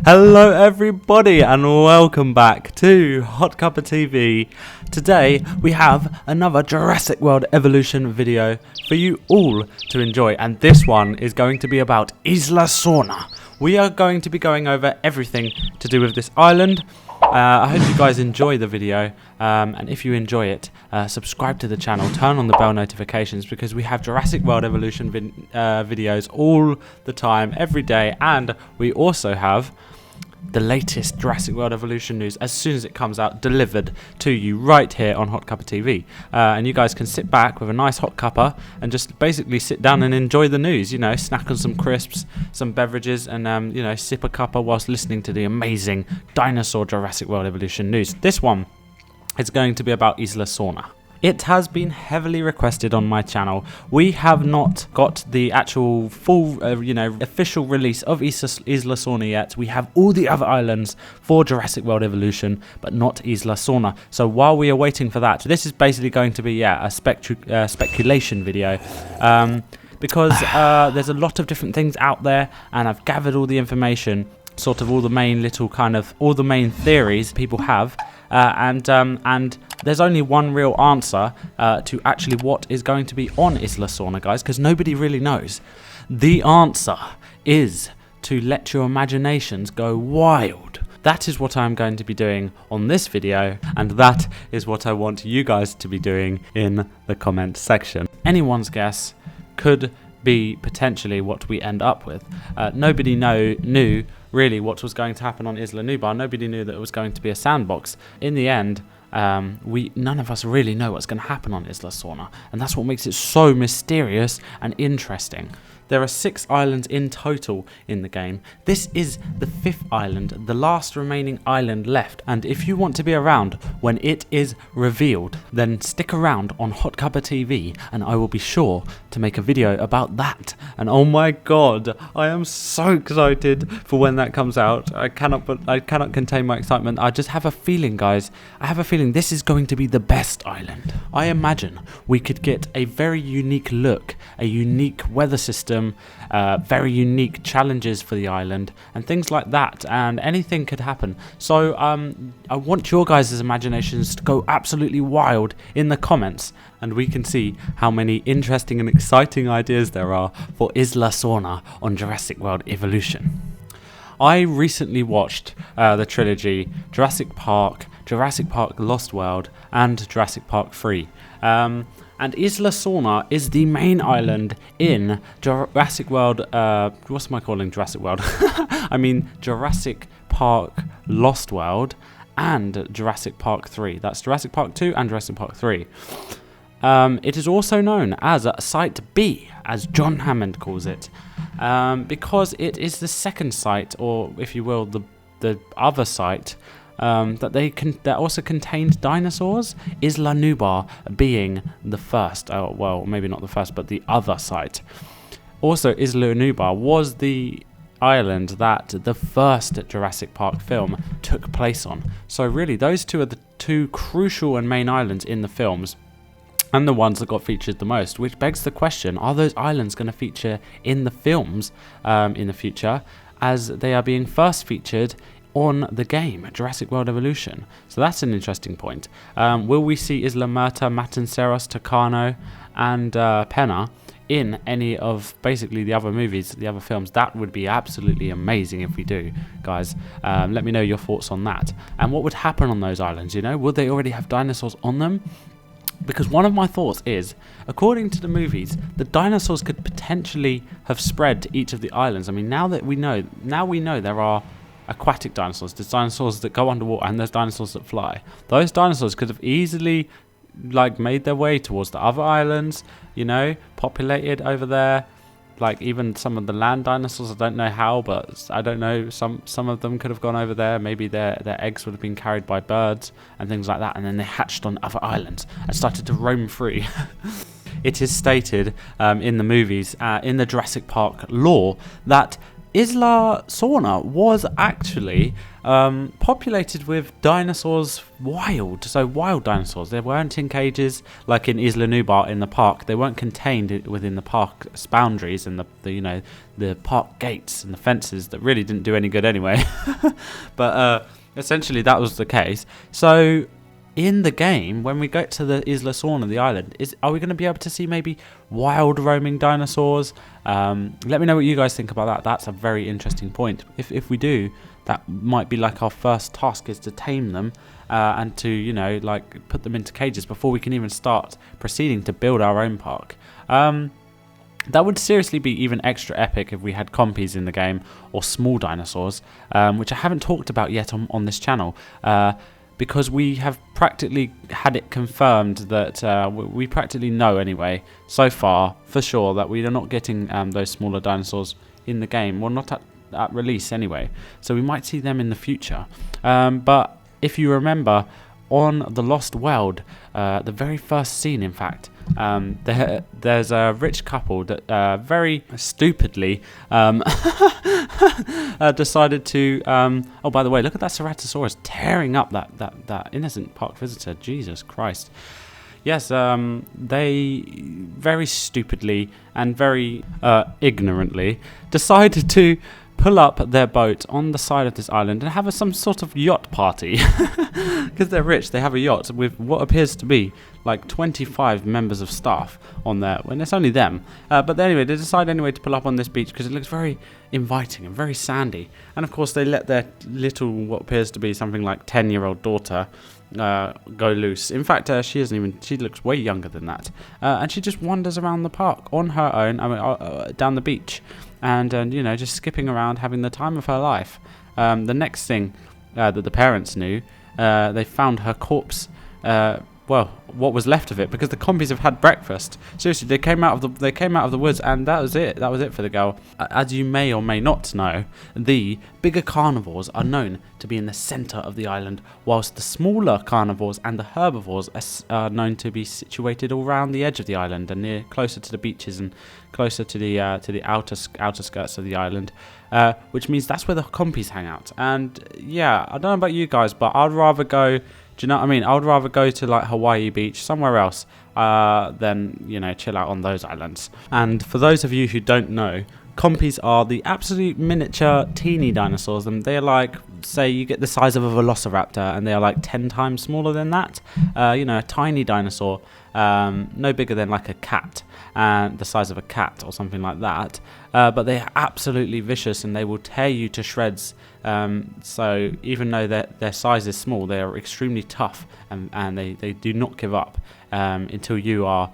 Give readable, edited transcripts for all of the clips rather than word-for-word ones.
Hello everybody and welcome back to Hot Cuppa TV. Today we have another Jurassic World Evolution video for you all to enjoy, and this one is going to be about Isla Sorna. We are going to be going over everything to do with this island. I hope you guys enjoy the video, and if you enjoy it, subscribe to the channel, turn on the bell notifications, because we have Jurassic World Evolution videos all the time, every day, and we also have the latest Jurassic World Evolution news as soon as it comes out, delivered to you right here on Hot Cuppa TV. And you guys can sit back with a nice hot cuppa and just basically sit down and enjoy the news, you know, snack on some crisps, some beverages, and you know, sip a cuppa whilst listening to the amazing Dinosaur Jurassic World Evolution news. This one is going to be about Isla Sorna. It has been heavily requested on my channel. We have not got the actual full, official release of Isla Sorna yet. We have all the other islands for Jurassic World Evolution, but not Isla Sorna. So while we are waiting for that, this is basically going to be, a speculation video. Because there's a lot of different things out there, and I've gathered all the information, sort of all the main all the main theories people have. And there's only one real answer to actually what is going to be on Isla Sorna, guys, because nobody really knows. The answer is to let your imaginations go wild. That is what I'm going to be doing on this video, and that is what I want you guys to be doing in the comment section. Anyone's guess could be potentially what we end up with. Nobody knew really what was going to happen on Isla Nublar. Nobody knew that it was going to be a sandbox. In the end, none of us really know what's going to happen on Isla Sorna, and that's what makes it so mysterious and interesting. There are 6 islands in total in the game. This is the 5th island, the last remaining island left, and if you want to be around when it is revealed, then stick around on Hot Cuppa TV and I will be sure to make a video about that. And oh my god, I am so excited for when that comes out. I cannot contain my excitement. I just have a feeling, guys, I have a feeling this is going to be the best island. I imagine we could get a very unique look, a unique weather system, very unique challenges for the island and things like that, and anything could happen. So I want your guys' imaginations to go absolutely wild in the comments, and we can see how many interesting and exciting ideas there are for Isla Sorna on Jurassic World Evolution. I recently watched the trilogy Jurassic Park Lost World, and Jurassic Park 3. And Isla Sorna is the main island in Jurassic World, what am I calling Jurassic World? I mean Jurassic Park Lost World and Jurassic Park 3. That's Jurassic Park 2 and Jurassic Park 3. It is also known as Site B, as John Hammond calls it, because it is the second site, or if you will, the other site, that also contained dinosaurs, Isla Nublar being the first, well, maybe not the first, but the other site. Also, Isla Nublar was the island that the first Jurassic Park film took place on. So really, those two are the two crucial and main islands in the films, and the ones that got featured the most, which begs the question, are those islands going to feature in the films in the future, as they are being first featured on the game Jurassic World Evolution? So that's an interesting point. Will we see Isla Murta, Matanceros, Tucano, and Penna in any of basically the other movies, the other films? That would be absolutely amazing if we do, guys. Let me know your thoughts on that. And what would happen on those islands, you know? Would they already have dinosaurs on them? Because one of my thoughts is, according to the movies, the dinosaurs could potentially have spread to each of the islands. I mean, now we know there are aquatic dinosaurs. There's dinosaurs that go underwater, and there's dinosaurs that fly. Those dinosaurs could have easily made their way towards the other islands, you know, populated over there. Like even some of the land dinosaurs, I don't know how, but I don't know, some of them could have gone over there. Maybe their eggs would have been carried by birds and things like that, and then they hatched on other islands and started to roam free. It is stated in the movies, in the Jurassic Park lore, that Isla Sorna was actually populated with dinosaurs wild dinosaurs. They weren't in cages like in Isla Nublar in the park. They weren't contained within the park's boundaries and the park gates and the fences that really didn't do any good anyway. But essentially that was the case. So in the game, when we go to the Isla Sorna, the island, are we going to be able to see maybe wild roaming dinosaurs? Let me know what you guys think about that. That's a very interesting point. If we do, that might be like our first task, is to tame them and to, like put them into cages before we can even start proceeding to build our own park. That would seriously be even extra epic if we had compies in the game, or small dinosaurs, which I haven't talked about yet on this channel. Because we have practically had it confirmed that we practically know anyway, so far, for sure, that we are not getting those smaller dinosaurs in the game. Well, not at release anyway. So we might see them in the future. But if you remember, on The Lost World, the very first scene, in fact, there's a rich couple that very stupidly decided to oh, by the way, look at that Ceratosaurus tearing up that innocent park visitor. Jesus Christ. Yes, they very stupidly and very ignorantly decided to pull up their boat on the side of this island and have some sort of yacht party. Because they're rich, they have a yacht with what appears to be like 25 members of staff on there, when it's only them. But anyway, they decide anyway to pull up on this beach because it looks very inviting and very sandy. And of course they let their little, what appears to be something like 10-year-old daughter go loose. In fact, she looks way younger than that. And she just wanders around the park on her own, down the beach. And just skipping around, having the time of her life. The next thing that the parents knew, they found her corpse. Well, what was left of it, because the compies have had breakfast. Seriously, they came out of the woods, and that was it. That was it for the girl. As you may or may not know, the bigger carnivores are known to be in the centre of the island, whilst the smaller carnivores and the herbivores are known to be situated all around the edge of the island and closer to the beaches and closer to the outer skirts of the island. Which means that's where the compies hang out. And yeah, I don't know about you guys, but I'd rather go. Do you know what I mean? I would rather go to like Hawaii Beach, somewhere else, than, chill out on those islands. And for those of you who don't know, compies are the absolute miniature teeny dinosaurs, and they're like, say you get the size of a velociraptor, and they are like 10 times smaller than that. A tiny dinosaur, no bigger than like a cat, and the size of a cat or something like that. But they are absolutely vicious, and they will tear you to shreds. So even though their size is small, they are extremely tough, and they do not give up until you are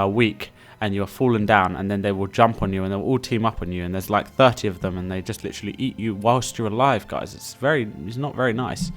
weak and you're fallen down, and then they will jump on you and they'll all team up on you, and there's like 30 of them, and they just literally eat you whilst you're alive, guys. It's not very nice,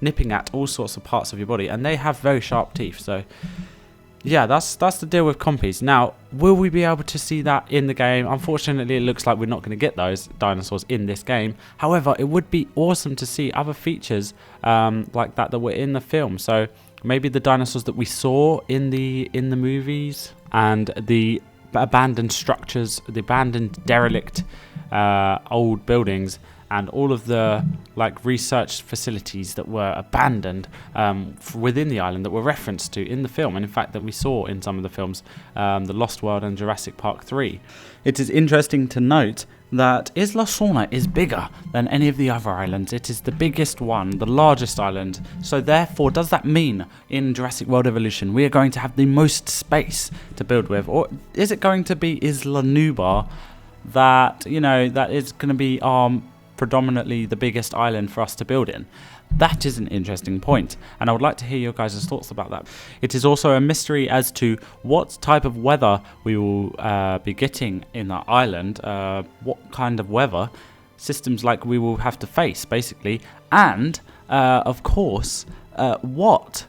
nipping at all sorts of parts of your body, and they have very sharp teeth. So yeah, that's the deal with compies. Now, will we be able to see that in the game? Unfortunately, it looks like we're not going to get those dinosaurs in this game. However, it would be awesome to see other features like that were in the film. So maybe the dinosaurs that we saw in the movies, and the abandoned structures, the abandoned derelict old buildings, and all of the research facilities that were abandoned within the island that were referenced to in the film, and in fact that we saw in some of the films, The Lost World and Jurassic Park 3. It is interesting to note that Isla Sorna is bigger than any of the other islands. It is the biggest one, the largest island. So therefore, does that mean in Jurassic World Evolution we are going to have the most space to build with? Or is it going to be Isla Nublar that is going to be predominantly the biggest island for us to build in? That is an interesting point, and I would like to hear your guys' thoughts about that. It is also a mystery as to what type of weather we will be getting in that island, what kind of weather systems we will have to face, basically, and of course, what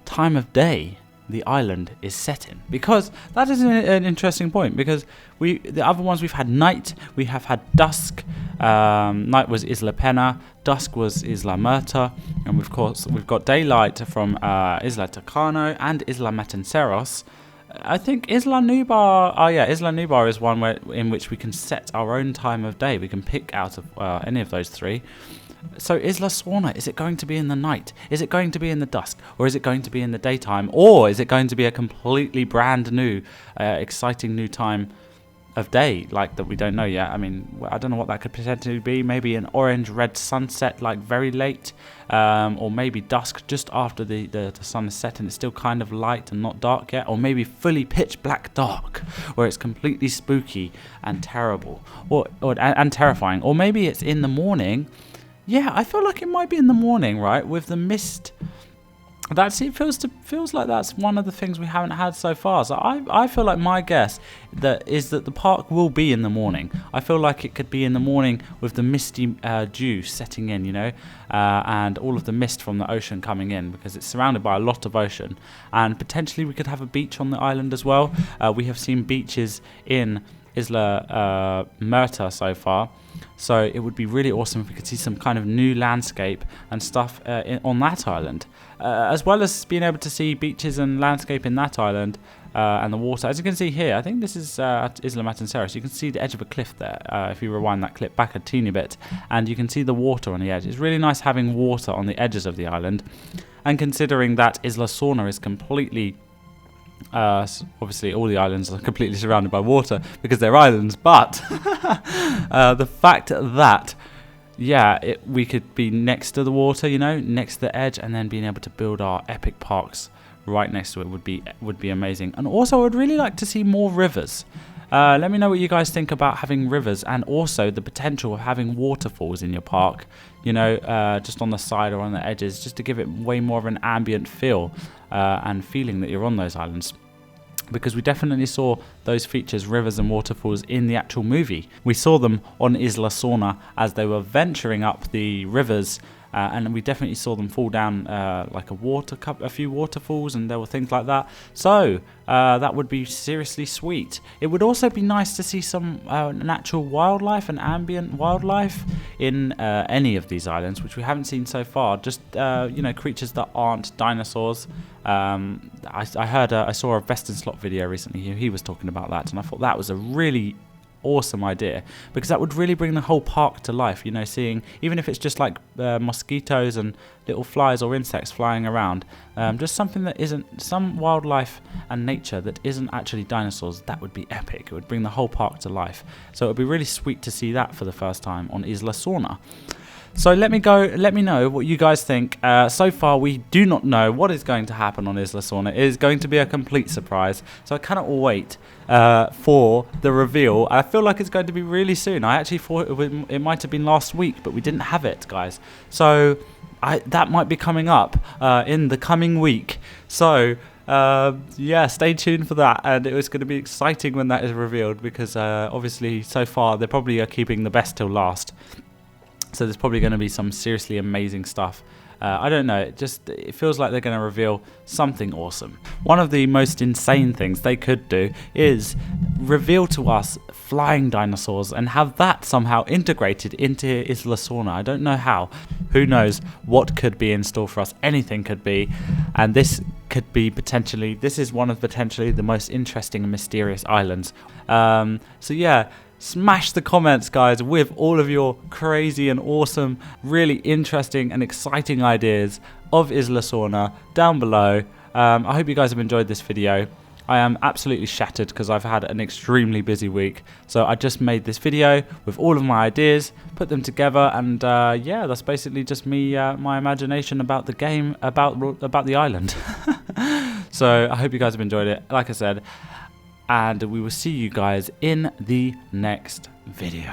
time of day the island is set in, because that is an interesting point, because the other ones we've had night, we have had dusk. Night was Isla Pena, dusk was Isla Murta, and of course we've got daylight from Isla Tucano and Isla Matanceros. I think Isla Nublar. Oh yeah, Isla Nublar is one in which we can set our own time of day. We can pick out of any of those three. So Isla Sorna, is it going to be in the night? Is it going to be in the dusk? Or is it going to be in the daytime? Or is it going to be a completely brand new, exciting new time of day, like that we don't know yet? I mean, I don't know what that could potentially be. Maybe an orange-red sunset, like very late, or maybe dusk just after the sun is set and it's still kind of light and not dark yet, or maybe fully pitch black dark, where it's completely spooky and terrible, and terrifying. Or maybe it's in the morning. Yeah, I feel like it might be in the morning, right? With the mist. Feels like that's one of the things we haven't had so far. So I feel like my guess is that the park will be in the morning. I feel like it could be in the morning with the misty dew setting in, and all of the mist from the ocean coming in, because it's surrounded by a lot of ocean. And potentially we could have a beach on the island as well. We have seen beaches in Isla Murta so far. So it would be really awesome if we could see some kind of new landscape and stuff on that island. As well as being able to see beaches and landscape in that island and the water. As you can see here, I think this is at Isla Matancera, so you can see the edge of a cliff there if you rewind that clip back a teeny bit. And you can see the water on the edge. It's really nice having water on the edges of the island. And considering that Isla Sorna is completely... obviously all the islands are completely surrounded by water because they're islands, but the fact that we could be next to the water, next to the edge, and then being able to build our epic parks right next to it would be amazing. And also I would really like to see more rivers. Let me know what you guys think about having rivers, and also the potential of having waterfalls in your park, just on the side or on the edges, just to give it way more of an ambient feel and feeling that you're on those islands. Because we definitely saw those features, rivers and waterfalls, in the actual movie. We saw them on Isla Sorna as they were venturing up the rivers, and we definitely saw them fall down like a few waterfalls, and there were things like that. So that would be seriously sweet. It would also be nice to see some natural wildlife and ambient wildlife in any of these islands, which we haven't seen so far. Just creatures that aren't dinosaurs. I saw a Best in Slot video recently. He was talking about that, and I thought that was a really awesome idea, because that would really bring the whole park to life, seeing, even if it's just like mosquitoes and little flies or insects flying around, just something that isn't, some wildlife and nature that isn't actually dinosaurs. That would be epic. It would bring the whole park to life. So it would be really sweet to see that for the first time on Isla Sorna. So let me know what you guys think. So far, we do not know what is going to happen on Isla Sorna. It is going to be a complete surprise. So I cannot wait for the reveal. I feel like it's going to be really soon. I actually thought it might have been last week, but we didn't have it, guys. So that might be coming up in the coming week. So stay tuned for that, and it was going to be exciting when that is revealed, because obviously so far they probably are keeping the best till last. So there's probably going to be some seriously amazing stuff. I don't know, it feels like they're going to reveal something awesome. One of the most insane things they could do is reveal to us flying dinosaurs and have that somehow integrated into Isla Sorna. I don't know how. Who knows what could be in store for us. Anything could be. And this could be this is one of potentially the most interesting and mysterious islands. Smash the comments, guys, with all of your crazy and awesome, really interesting and exciting ideas of Isla Sorna down below. I hope you guys have enjoyed this video. I am absolutely shattered because I've had an extremely busy week. So I just made this video with all of my ideas, put them together, and that's basically just me, my imagination about the game, about the island. So I hope you guys have enjoyed it, like I said. And we will see you guys in the next video.